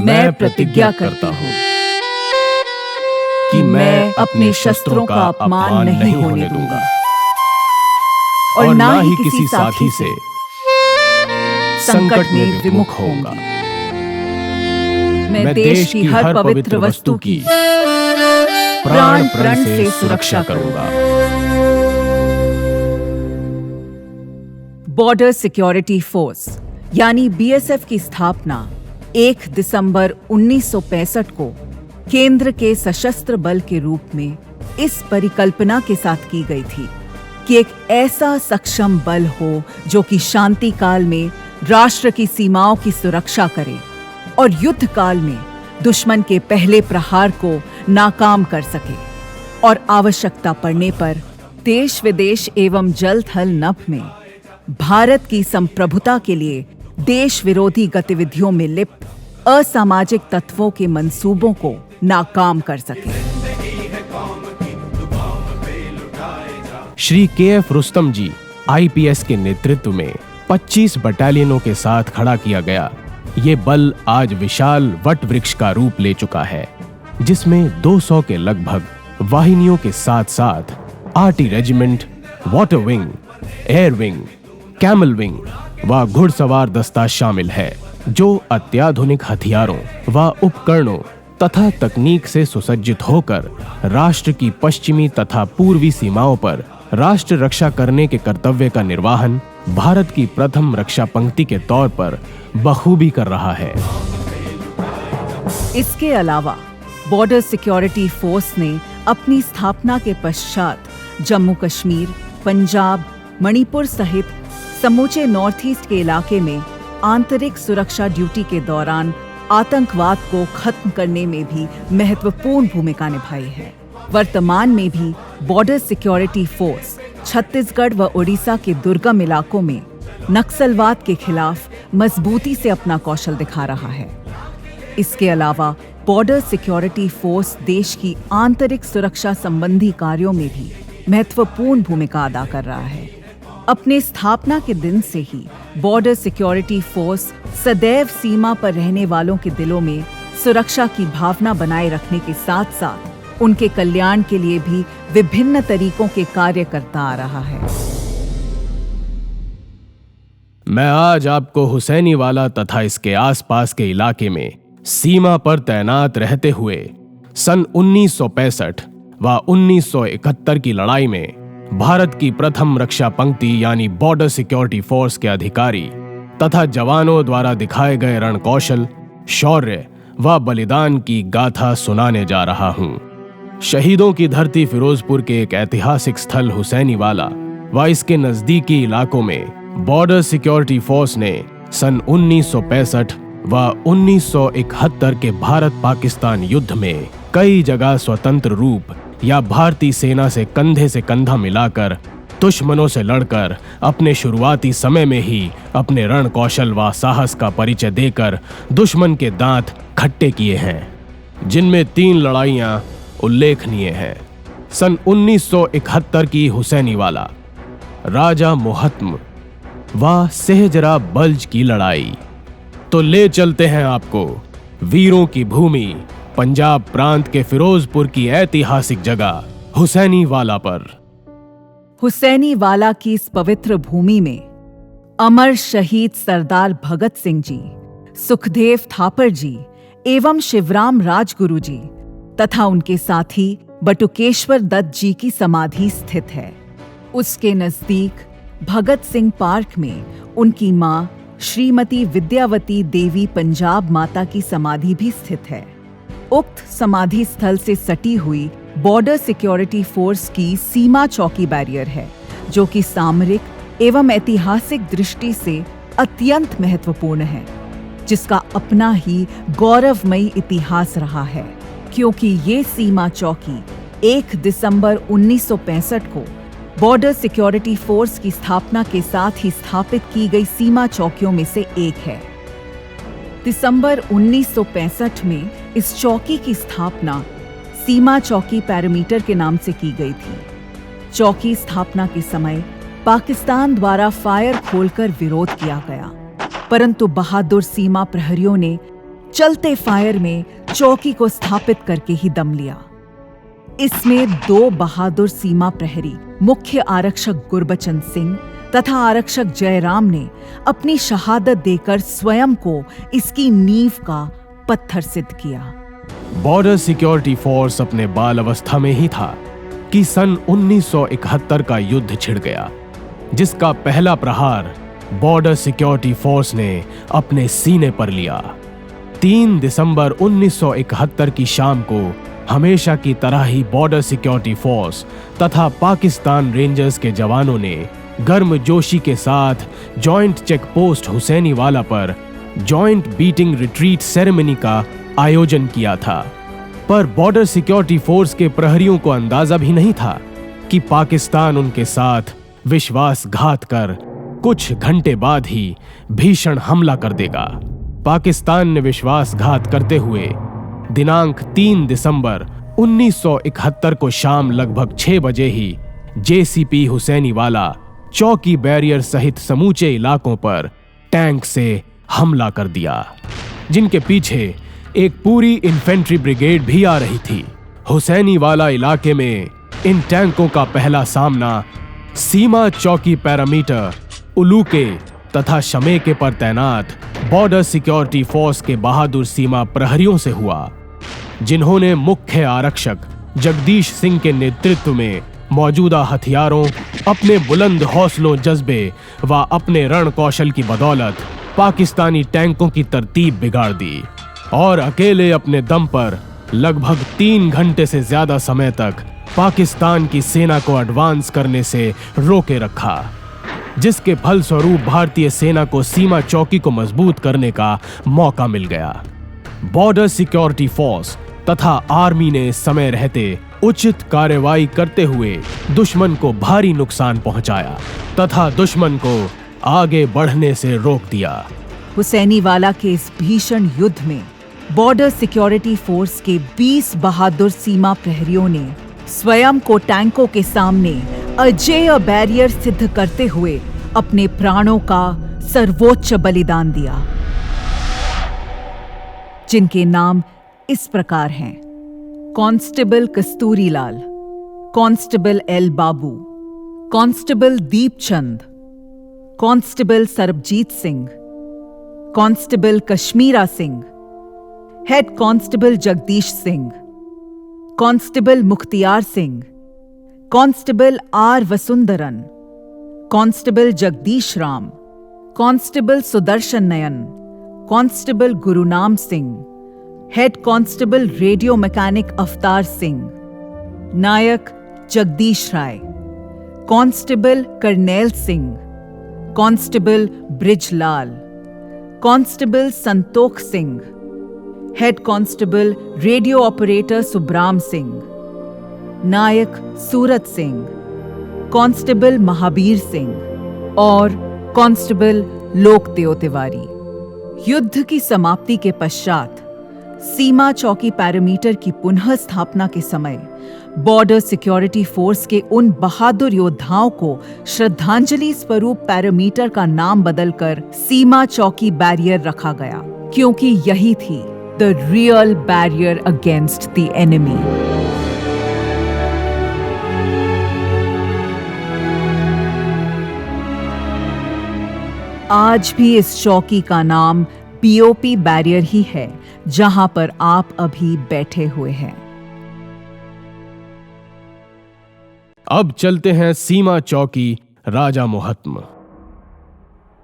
मैं प्रतिज्ञा करता हूँ कि मैं अपने शस्त्रों का अपमान नहीं होने दूंगा और ना ही किसी साथी से संकट में विमुख होऊंगा। मैं देश की हर पवित्र वस्तु की प्राण प्रण से सुरक्षा करूंगा। बॉर्डर सिक्योरिटी फोर्स यानी बीएसएफ की स्थापना 1 दिसंबर 1965 को केंद्र के सशस्त्र बल के रूप में इस परिकल्पना के साथ की गई थी कि एक ऐसा सक्षम बल हो जो कि शांति काल में राष्ट्र की सीमाओं की सुरक्षा करे और युद्ध काल में दुश्मन के पहले प्रहार को नाकाम कर सके और आवश्यकता पड़ने पर देश विदेश एवं जल थल नभ में भारत की संप्रभुता के लिए देश विरोधी गतिविधियों में लिप्त असामाजिक तत्वों के मंसूबों को नाकाम कर सके। श्री के.एफ. रुस्तम जी आईपीएस के नेतृत्व में 25 बटालियनों के साथ खड़ा किया गया ये बल आज विशाल वट वृक्ष का रूप ले चुका है, जिसमें 200 के लगभग वाहिनियों के साथ साथ arty regiment, water wing, air wing, camel wing व घुड़सवार दस्ता शामिल है, जो अत्याधुनिक हथियारों व उपकरणों तथा तकनीक से सुसज्जित होकर राष्ट्र की पश्चिमी तथा पूर्वी सीमाओं पर राष्ट्र रक्षा करने के कर्तव्य का निर्वहन भारत की प्रथम रक्षा पंक्ति के तौर पर बखूबी कर रहा है। इसके अलावा बॉर्डर सिक्योरिटी फोर्स ने अपनी स्थापना के पश्चात जम्मू कश्मीर, पंजाब, मणिपुर सहित समूचे नॉर्थ ईस्ट के इलाके में आंतरिक सुरक्षा ड्यूटी के दौरान आतंकवाद को खत्म करने में भी महत्वपूर्ण भूमिका निभाई है। वर्तमान में भी बॉर्डर सिक्योरिटी फोर्स छत्तीसगढ़ व ओडिशा के दुर्गम इलाकों में नक्सलवाद के खिलाफ मजबूती से अपना कौशल दिखा रहा है। इसके अलावा बॉर्डर सिक्योरिटी फोर्स देश की आंतरिक सुरक्षा संबंधी कार्यों में भी महत्वपूर्ण भूमिका अदा कर रहा है। अपने स्थापना के दिन से ही बॉर्डर सिक्योरिटी फोर्स सदैव सीमा पर रहने वालों के दिलों में सुरक्षा की भावना बनाए रखने के साथ साथ उनके कल्याण के लिए भी विभिन्न तरीकों के कार्य करता आ रहा है। मैं आज आपको हुसैनीवाला तथा इसके आसपास के इलाके में सीमा पर तैनात रहते हुए सन 1965 व 1971 की लड़ाई में भारत की प्रथम रक्षा पंक्ति यानी बॉर्डर सिक्योरिटी फोर्स के अधिकारी तथा जवानों द्वारा दिखाए गए रणकौशल, शौर्य व बलिदान की गाथा सुनाने जा रहा हूं। शहीदों की धरती फिरोजपुर के एक ऐतिहासिक स्थल हुसैनीवाला व इसके नजदीकी इलाकों में बॉर्डर सिक्योरिटी फोर्स ने सन 1965 व 1971 के भारत पाकिस्तान युद्ध में कई जगह स्वतंत्र रूप या भारतीय सेना से कंधा मिलाकर दुश्मनों से लड़कर अपने शुरुआती समय में ही अपने रण कौशल व साहस का परिचय देकर दुश्मन के दांत खट्टे किए हैं, जिनमें 3 लड़ाइयां उल्लेखनीय हैं। सन 1971 की हुसैनीवाला, राजा मुहत्तम व सहजरा बल्ज की लड़ाई। तो ले चलते हैं आपको वीरों की भूमि पंजाब प्रांत के फिरोजपुर की ऐतिहासिक जगह हुसैनीवाला पर। हुसैनीवाला की इस पवित्र भूमि में अमर शहीद सरदार भगत सिंह जी, सुखदेव थापर जी एवं शिवराम राजगुरु जी तथा उनके साथी बटुकेश्वर दत्त जी की समाधि स्थित है। उसके नजदीक भगत सिंह पार्क में उनकी मां श्रीमती विद्यावती देवी पंजाब माता की समाधि भी स्थित है। उक्त समाधि स्थल से सटी हुई बॉर्डर सिक्योरिटी फोर्स की सीमा चौकी बैरियर है, जो कि सामरिक एवं ऐतिहासिक दृष्टि से अत्यंत महत्वपूर्ण है, जिसका अपना ही गौरवमयी इतिहास रहा है, क्योंकि ये सीमा चौकी 1 दिसंबर 1965 को बॉर्डर सिक्योरिटी फोर्स की स्थापना के साथ ही स्थापित की गई सीमा चौकियों में से एक है। दिसंबर 1965 में इस चौकी की स्थापना सीमा चौकी पैरामीटर के नाम से की गई थी। चौकी स्थापना के समय पाकिस्तान द्वारा फायर खोलकर विरोध किया गया, परंतु बहादुर सीमा प्रहरियों ने चलते फायर में चौकी को स्थापित करके ही दम लिया। इसमें 2 बहादुर सीमा प्रहरी, मुख्य आरक्षक गुरबचन सिंह तथा आरक्षक जयराम ने अपनी शहादत देकर स्वयं को इसकी नींव का पत्थर सिद्ध किया। बॉर्डर सिक्योरिटी फोर्स अपने बाल अवस्था में ही था कि सन 1971 का युद्ध छिड़ गया, जिसका पहला प्रहार बॉर्डर सिक्योरिटी फोर्स ने अपने सीने पर लिया। 3 दिसंबर 1971 की शाम को हमेशा की तरह ही बॉर्डर सिक्योरिटी फोर्स तथा पाकिस्तान रेंजर्स के जवानों ने गर्मजोशी के साथ जॉइंट चेक पोस्ट हुसैनीवाला पर जॉइंट बीटिंग रिट्रीट सेरेमनी का आयोजन किया था। पर बॉर्डर सिक्योरिटी फोर्स के प्रहरियों को अंदाजा भी नहीं था कि पाकिस्तान उनके साथ विश्वासघात कर कुछ घंटे बाद ही भीषण हमला कर देगा। पाकिस्तान ने विश्वासघात करते हुए दिनांक 3 दिसंबर 1971 को शाम लगभग 6 बजे ही जेसीपी हुसैनीवाला चौकी बैरियर सहित समूचे इलाकों पर टैंक से हमला कर दिया, जिनके पीछे एक पूरी इन्फेंट्री ब्रिगेड भी आ रही थी। हुसैनीवाला इलाके में इन टैंकों का पहला सामना सीमा चौकी पैरामीटर उलूके तथा शमेके पर तैनात बॉर्डर सिक्योरिटी फोर्स के बहादुर सीमा प्रहरियों से हुआ, जिन्होंने मुख्य आरक्षक जगदीश सिंह के नेतृत्व में मौजूदा हथियारों, अपने बुलंद हौसलों, जज्बे व अपने रण कौशल की बदौलत पाकिस्तानी टैंकों की तरतीब बिगाड़ दी और अकेले अपने दम पर लगभग 3 घंटे से ज्यादा समय तक पाकिस्तान की सेना को एडवांस करने से रोके रखा, जिसके फलस्वरूप भारतीय सेना को सीमा चौकी को मजबूत करने का मौका मिल गया। बॉर्डर सिक्योरिटी फोर्स तथा आर्मी ने समय रहते उचित कार्रवाई करते हुए दुश्मन को भारी नुकसान पहुंचाया तथा दुश्मन को आगे बढ़ने से रोक दिया। हुसैनीवाला के इस भीषण युद्ध में बॉर्डर सिक्योरिटी फोर्स के 20 बहादुर सीमा प्रहरियों ने स्वयं को टैंकों के सामने अजेय बैरियर सिद्ध करते हुए अपने प्राणों का सर्वोच्च बलिदान दिया, जिनके नाम इस प्रकार हैं: constable Kasturilal, constable L Babu, constable Deepchand, constable Sarabjit Singh, constable Kashmira Singh, head constable Jagdish Singh, constable Mukhtiyar Singh, constable R Vasundharan, constable Jagdish Ram, constable Sudarshan Nayan, constable Gurnam Singh, head constable radio mechanic Avtar Singh, Naik Jagdish Rai, constable Karnail Singh, constable Brijlal, constable Santokh Singh, head constable radio operator Subram Singh, Naik Surat Singh, constable Mahavir Singh और कांस्टेबल लोकदेव तिवारी। युद्ध की समाप्ति के पश्चात सीमा चौकी पैरामीटर की पुनः स्थापना के समय बॉर्डर सिक्योरिटी फोर्स के उन बहादुर योद्धाओं को श्रद्धांजलि स्वरूप पैरामीटर का नाम बदलकर सीमा चौकी बैरियर रखा गया, क्योंकि यही थी the real barrier against the enemy. आज भी इस चौकी का नाम पीओपी बैरियर ही है, जहां पर आप अभी बैठे हुए हैं। अब चलते हैं सीमा चौकी राजा मोहत्म।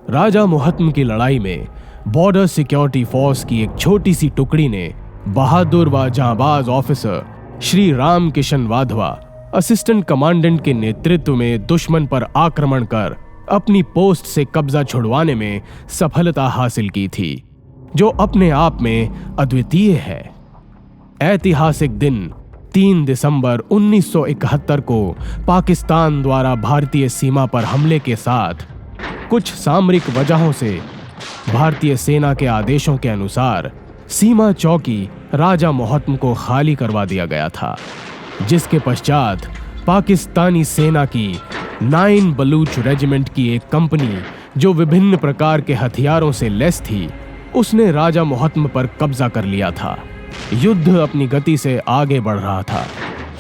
राजा मोहत्म की लड़ाई में बॉर्डर सिक्योरिटी फोर्स की एक छोटी सी टुकड़ी ने बहादुर व जांबाज officer Shri Ram Kishan Wadhwa, assistant commandant के नेतृत्व में दुश्मन पर आक्रमण कर अपनी पोस्ट से कब्जा छुड़वाने में सफलता हासिल की थी, जो अपने आप में अद्वितीय है। ऐतिहासिक दिन 3 दिसंबर 1971 को पाकिस्तान द्वारा भारतीय सीमा पर हमले के साथ कुछ सामरिक वजहों से भारतीय सेना के आदेशों के अनुसार सीमा चौकी राजा मोहत्म को खाली करवा दिया गया था, जिसके पश्चात पाकिस्तानी सेना की 9 बलूच रेजिमेंट की एक कंपनी, जो विभिन्न प्रकार के हथियारों से लैस थी, उसने राजा मोहत्म पर कब्जा कर लिया था। युद्ध अपनी गति से आगे बढ़ रहा था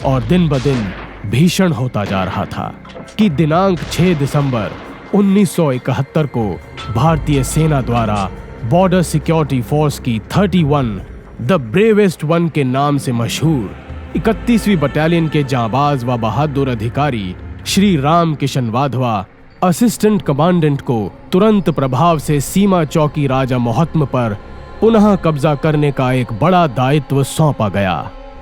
और दिन ब दिन भीषण होता जा रहा था कि दिनांक 6 दिसंबर 1971 को भारतीय सेना द्वारा बॉर्डर सिक्योरिटी फोर्स की 31 द ब्रेवेस्ट वन के नाम से मशहूर 31वीं बटालियन के जांबाज व बहादुर अधिकारी श्री राम किशन वाधवा असिस्टेंट कमांडेंट को तुरंत प्रभाव से सीमा चौकी राजा मोहत्म पर पुनः कब्जा करने का एक बड़ा दायित्व सौंपा गया।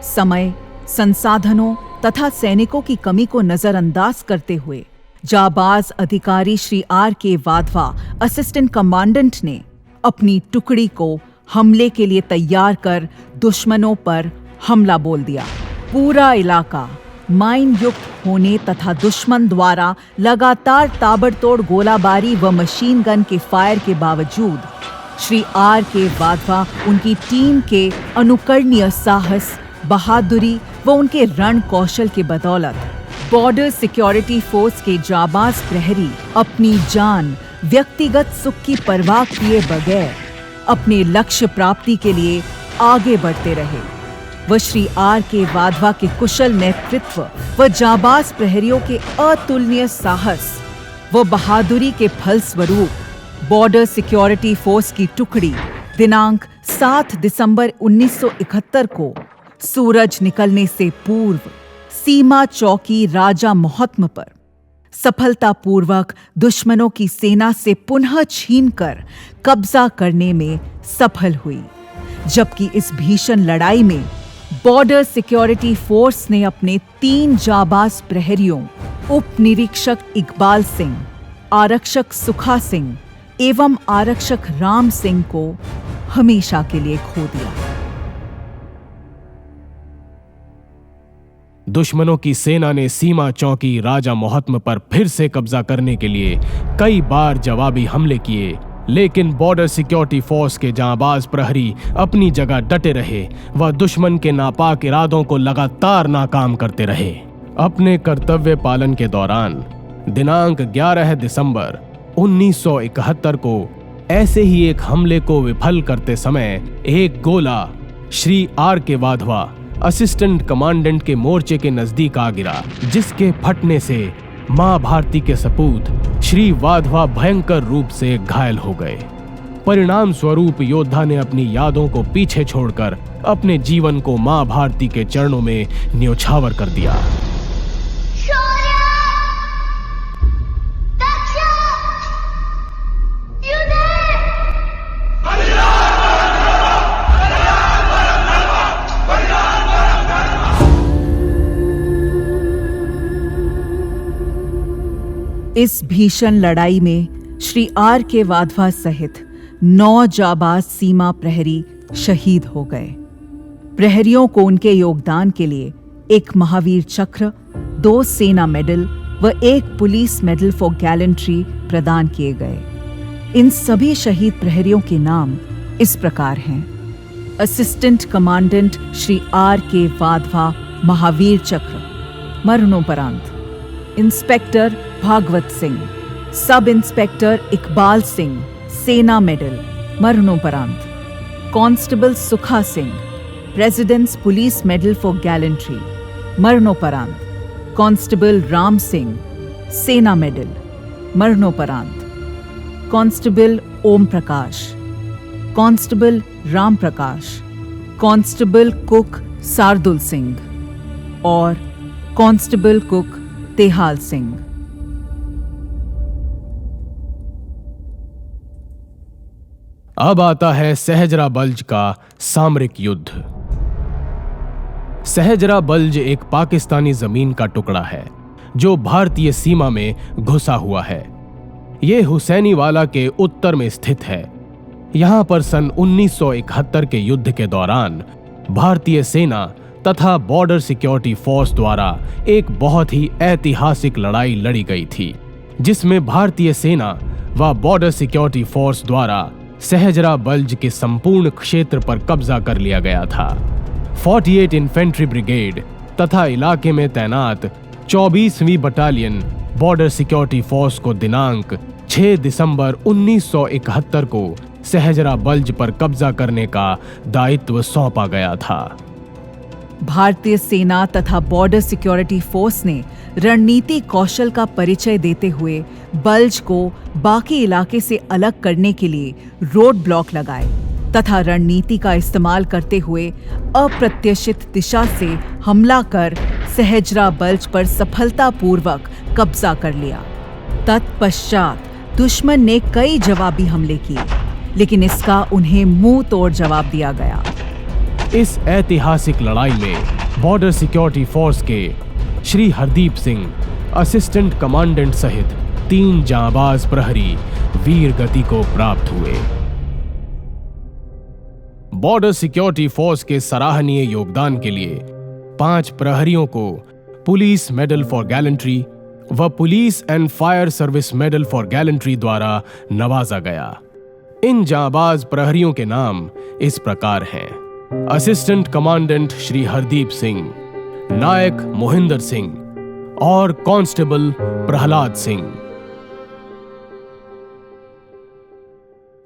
समय, संसाधनों तथा सैनिकों की कमी को नजरअंदाज करते हुए जाबाज अधिकारी Shri R.K. Wadhwa assistant commandant ने अपनी टुकड़ी को हमले के लिए तैयार कर दुश्मनों पर हमला बोल दिया। पूरा इलाका माइन युक्त होने तथा दुश्मन द्वारा लगातार ताबड़तोड़ गोलाबारी व मशीन गन के फायर के बावजूद श्री R.K. वाधवा उनकी टीम के अनुकरणीय साहस, बहादुरी व उनके रण कौशल के बदौलत बॉर्डर सिक्योरिटी फोर्स के जाबाज प्रहरी अपनी जान, व्यक्तिगत सुख की परवाह किए बगैर अपने लक्ष्य प्राप्ति के लिए आगे बढ़ते रहे। व श्री R.K. वाधवा के कुशल नेतृत्व व जाबाज प्रहरियों के अतुलनीय साहस व बहादुरी के फलस्वरूप बॉर्डर सिक्योरिटी फोर्स की टुकड़ी दिनांक 7 दिसंबर 1971 को सूरज निकलने से पूर्व सीमा चौकी राजा मोहत्म पर सफलतापूर्वक दुश्मनों की सेना से पुनः छीनकर कब्जा करने में सफल हुई। जबकि इस भीषण लड़ाई में बॉर्डर सिक्योरिटी फोर्स ने अपने 3 जाबाज प्रहरियों उप निरीक्षक इकबाल सिंह, आरक्षक सुखा सिंह एवं आरक्षक राम सिंह को हमेशा के लिए खो दिया। दुश्मनों की सेना ने सीमा चौकी राजा मोहत्म पर फिर से कब्जा करने के लिए कई बार जवाबी हमले किए, लेकिन बॉर्डर सिक्योरिटी फोर्स के जांबाज प्रहरी अपनी जगह डटे रहे व दुश्मन के नापाक इरादों को लगातार नाकाम करते रहे। अपने कर्तव्य पालन के दौरान दिनांक 11 दिसंबर 1971 को ऐसे ही एक हमले को विफल करते समय एक गोला Shri R.K. Wadhwa assistant commandant के मोर्चे के नजदीक आ गिरा, जिसके फटने से मां भारती के सपूत श्री वाधवा भयंकर रूप से घायल हो गए। परिणाम स्वरूप योद्धा ने अपनी यादों को पीछे छोड़कर अपने जीवन को मां भारती के चरणों में न्योछावर कर दिया। इस भीषण लड़ाई में श्री R.K. वाधवा सहित 9 जाबाज सीमा प्रहरी शहीद हो गए। प्रहरियों को उनके योगदान के लिए एक महावीर चक्र, 2 सेना मेडल व 1 पुलिस मेडल फॉर गैलेंट्री प्रदान किए गए। इन सभी शहीद प्रहरियों के नाम इस प्रकार हैं: assistant commandant Shri R.K. Wadhwa Mahavir चक्र, मरणोपरांत; inspector Bhagavat Singh, sub inspector Iqbal Singh, सेना मेडल, मरणोपरांत; कांस्टेबल सुखा Singh, presidents police medal for gallantry, मरणोपरांत; कांस्टेबल राम सिंह, सेना मेडल, मरणोपरांत; constable Om Prakash, constable Ram Prakash, constable cook Shardul Singh और कांस्टेबल कुक तेहाल सिंह। अब आता है सहजरा बल्ज का सामरिक युद्ध। सहजरा बल्ज एक पाकिस्तानी जमीन का टुकड़ा है जो भारतीय सीमा में घुसा हुआ है। यह हुसैनीवाला के उत्तर में स्थित है। यहां पर सन 1971 के युद्ध के दौरान भारतीय सेना तथा बॉर्डर सिक्योरिटी फोर्स द्वारा एक बहुत ही ऐतिहासिक लड़ाई लड़ी गई थी, जिसमें भारतीय सेना व बॉर्डर सिक्योरिटी फोर्स द्वारा सहजरा बल्ज के संपूर्ण क्षेत्र पर कब्जा कर लिया गया था। 48 इन्फेंट्री ब्रिगेड तथा इलाके में तैनात 24वीं बटालियन बॉर्डर सिक्योरिटी फोर्स को दिनांक 6 दिसंबर 1971 को सहजरा बल्ज पर कब्जा करने का दायित्व सौंपा गया था। भारतीय सेना तथा बॉर्डर सिक्योरिटी फोर्स ने रणनीति कौशल का परिचय देते हुए बल्ज को बाकी इलाके से अलग करने के लिए रोड ब्लॉक लगाए तथा रणनीति का इस्तेमाल करते हुए अप्रत्याशित दिशा से हमला कर सहजरा बल्ज पर सफलतापूर्वक कब्जा कर लिया। तत्पश्चात दुश्मन ने कई जवाबी हमले किए, लेकिन इसका उन्हें मुंह तोड़ जवाब दिया गया। इस ऐतिहासिक लड़ाई में बॉर्डर सिक्योरिटी फोर्स के श्री हरदीप सिंह, असिस्टेंट कमांडेंट सहित 3 जांबाज प्रहरी वीर गति को प्राप्त हुए। बॉर्डर सिक्योरिटी फोर्स के सराहनीय योगदान के लिए 5 प्रहरियों को पुलिस मेडल फॉर गैलेंट्री व police and fire service medal for gallantry द्वारा नवाजा गया। इन जांबाज प्रहरियों के नाम इस प्रकार हैं: असिस्टेंट कमांडेंट श्री हरदीप सिंह, नायक मोहिंदर सिंह और constable Prahlad Singh.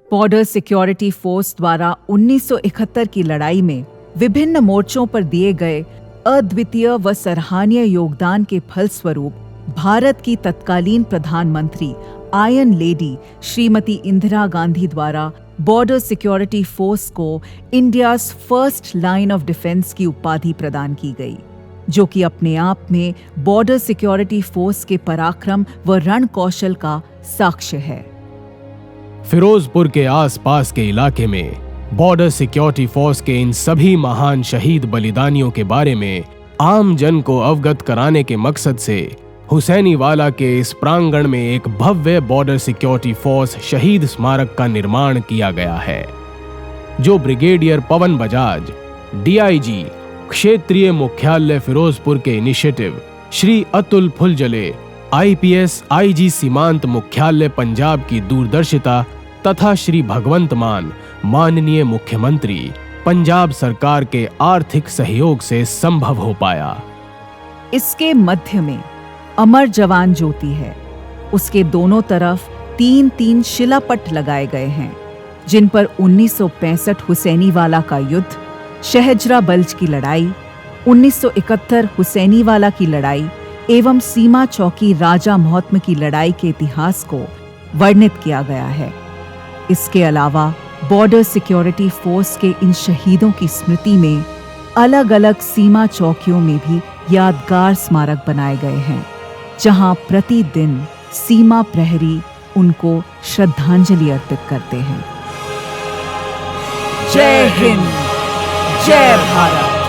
Border security force द्वारा 1971 की लड़ाई में विभिन्न मोर्चों पर दिए गए अद्वितीय व सराहनीय योगदान के फलस्वरूप भारत की तत्कालीन प्रधानमंत्री आयरन लेडी श्रीमती इंदिरा गांधी द्वारा बॉर्डर सिक्योरिटी फोर्स को India's first line of defence की उपाधि प्रदान की गई, जो कि अपने आप में बॉर्डर सिक्योरिटी फोर्स के पराक्रम व रण कौशल का साक्ष्य है। फिरोजपुर के आसपास के इलाके में बॉर्डर सिक्योरिटी फोर्स के इन सभी महान शहीद बलिदानियों के बारे में आम जन को अवगत कराने के मकसद से हुसैनीवाला के इस प्रांगण में एक भव्य बॉर्डर सिक्योरिटी फोर्स शहीद स्मारक का निर्माण किया गया है, जो ब्रिगेडियर पवन बजाज, डीआईजी, क्षेत्रीय मुख्यालय फिरोजपुर के initiative Shri Atul Phuljale, IPS IG सीमांत मुख्यालय पंजाब की दूरदर्शिता तथा श्री भगवंत मान, माननीय मुख्यमंत्री पंजाब सरकार के आर्थिक सहयोग से संभव हो पाया। इसके मध्य में अमर जवान ज्योति है। उसके दोनों तरफ 3-3 शिलापट लगाए गए हैं, जिन पर 1965 हुसैनीवाला का युद्ध, सहजरा बल्ज की लड़ाई, 1971 हुसैनीवाला की लड़ाई एवं सीमा चौकी राजा मोहत्म की लड़ाई के इतिहास को वर्णित किया गया है। इसके अलावा बॉर्डर सिक्योरिटी फोर्स के इन शहीदों की स्मृति में अलग अलग सीमा चौकियों में भी यादगार स्मारक बनाए गए हैं, जहां प्रतिदिन सीमा प्रहरी उनको श्रद्धांजलि अर्पित करते हैं। जय हिंद, जय भारत।